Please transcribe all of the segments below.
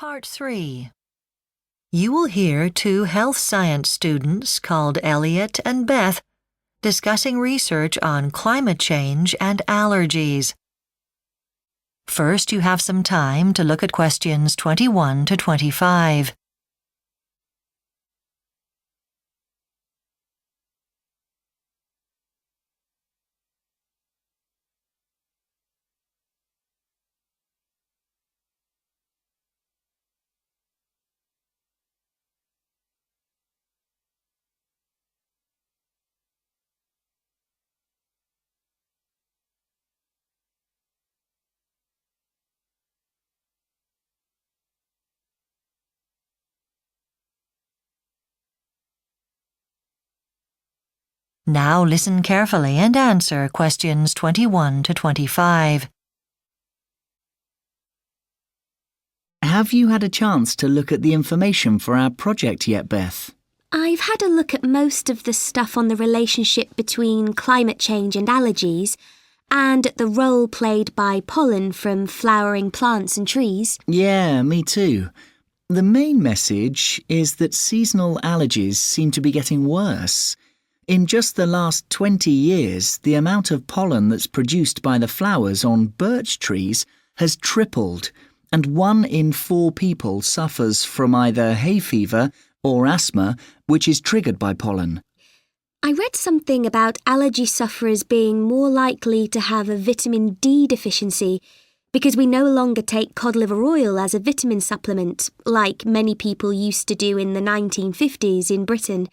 Part 3. You will hear two health science students called Elliot and Beth discussing research on climate change and allergies. First, you have some time to look at questions 21 to 25. Now listen carefully and answer questions 21 to 25. Have you had a chance to look at the information for our project yet, Beth? I've had a look at most of the stuff on the relationship between climate change and allergies, and at the role played by pollen from flowering plants and trees. Yeah, me too. The main message is that seasonal allergies seem to be getting worse. In just the last 20 years, the amount of pollen that's produced by the flowers on birch trees has tripled, and 1 in 4 people suffers from either hay fever or asthma, which is triggered by pollen. I read something about allergy sufferers being more likely to have a vitamin D deficiency because we no longer take cod liver oil as a vitamin supplement, like many people used to do in the 1950s in Britain.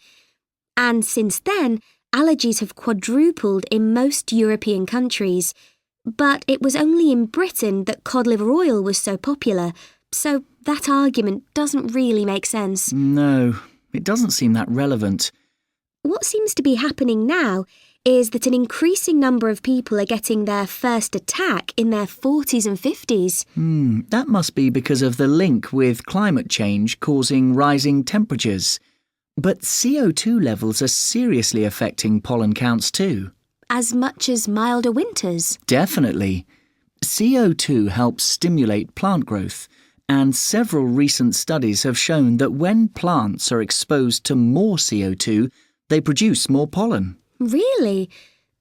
And since then, allergies have quadrupled in most European countries. But it was only in Britain that cod liver oil was so popular, so that argument doesn't really make sense. No, it doesn't seem that relevant. What seems to be happening now is that an increasing number of people are getting their first attack in their 40s and 50s. That must be because of the link with climate change causing rising temperatures. But CO2 levels are seriously affecting pollen counts too. As much as milder winters? Definitely. CO2 helps stimulate plant growth, and several recent studies have shown that when plants are exposed to more CO2, they produce more pollen. Really?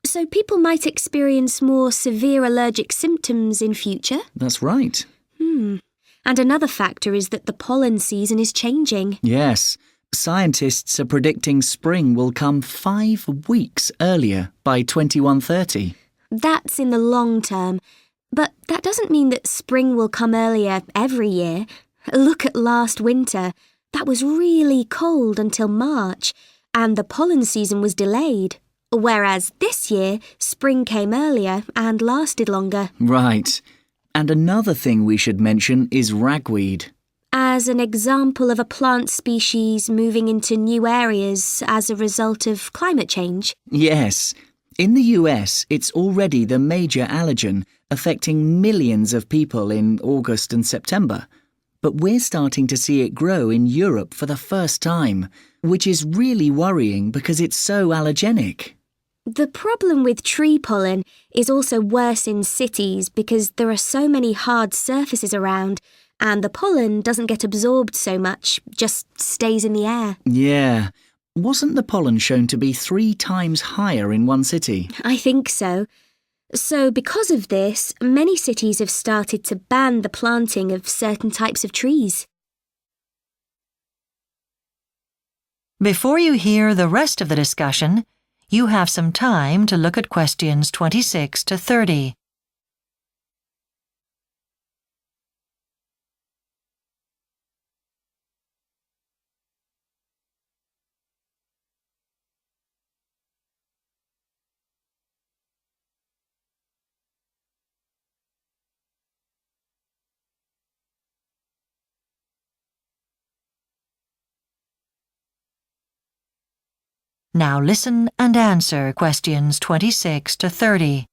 So people might experience more severe allergic symptoms in future? That's right. And another factor is that the pollen season is changing. Yes. Scientists are predicting spring will come 5 weeks earlier by 2130. That's in the long term. But that doesn't mean that spring will come earlier every year. Look at last winter. That was really cold until March, and the pollen season was delayed. Whereas this year, spring came earlier and lasted longer. Right. And another thing we should mention is ragweed. As an example of a plant species moving into new areas as a result of climate change? Yes. In the US, it's already the major allergen, affecting millions of people in August and September. But we're starting to see it grow in Europe for the first time, which is really worrying because it's so allergenic. The problem with tree pollen is also worse in cities because there are so many hard surfaces around, and the pollen doesn't get absorbed so much, just stays in the air. Yeah. Wasn't the pollen shown to be 3 times higher in one city? I think so. So because of this, many cities have started to ban the planting of certain types of trees. Before you hear the rest of the discussion, you have some time to look at questions 26 to 30. Now listen and answer questions 26 to 30.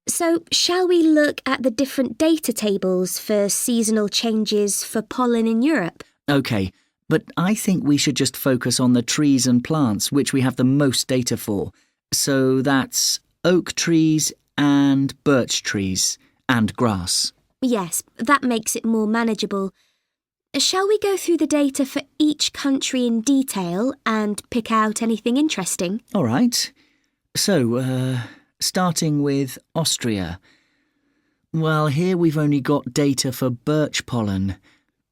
So, shall we look at the different data tables for seasonal changes for pollen in Europe? OK, but I think we should just focus on the trees and plants which we have the most data for. So that's oak trees and birch trees and grass. Yes, that makes it more manageable. Shall we go through the data for each country in detail and pick out anything interesting? All right. So, starting with Austria. Well, here we've only got data for birch pollen.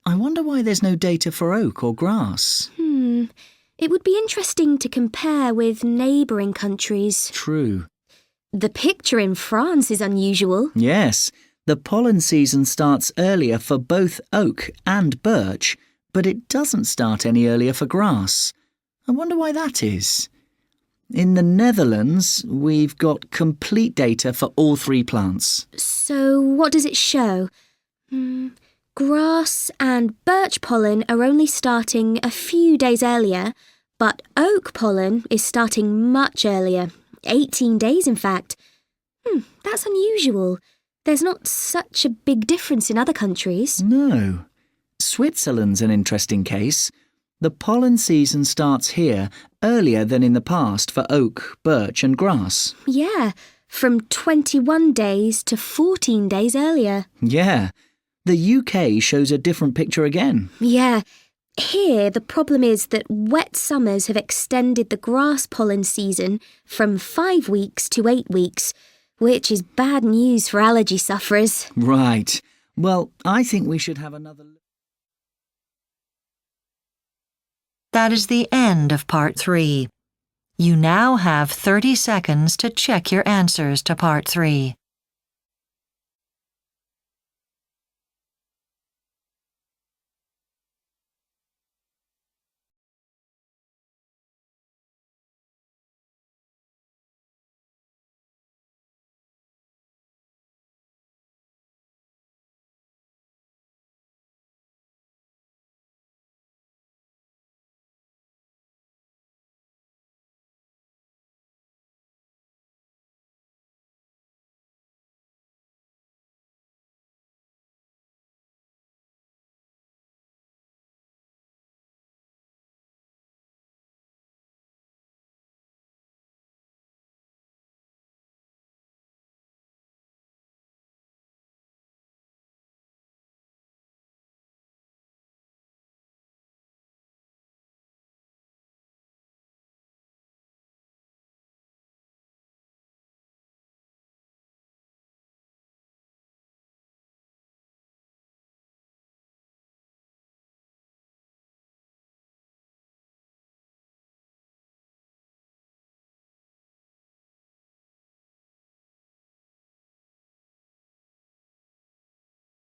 I wonder why there's no data for oak or grass. It would be interesting to compare with neighbouring countries. True. The picture in France is unusual. Yes, the pollen season starts earlier for both oak and birch, but it doesn't start any earlier for grass. I wonder why that is. In the Netherlands, we've got complete data for all three plants. So what does it show? Grass and birch pollen are only starting a few days earlier, but oak pollen is starting much earlier, 18 days in fact. That's unusual. There's not such a big difference in other countries. No. Switzerland's an interesting case. The pollen season starts here earlier than in the past for oak, birch and grass. Yeah, from 21 days to 14 days earlier. Yeah. The UK shows a different picture again. Yeah. Here, the problem is that wet summers have extended the grass pollen season from 5 weeks to 8 weeks, which is bad news for allergy sufferers. Right. Well, I think we should have another look. That is the end of Part 3. You now have 30 seconds to check your answers to Part 3.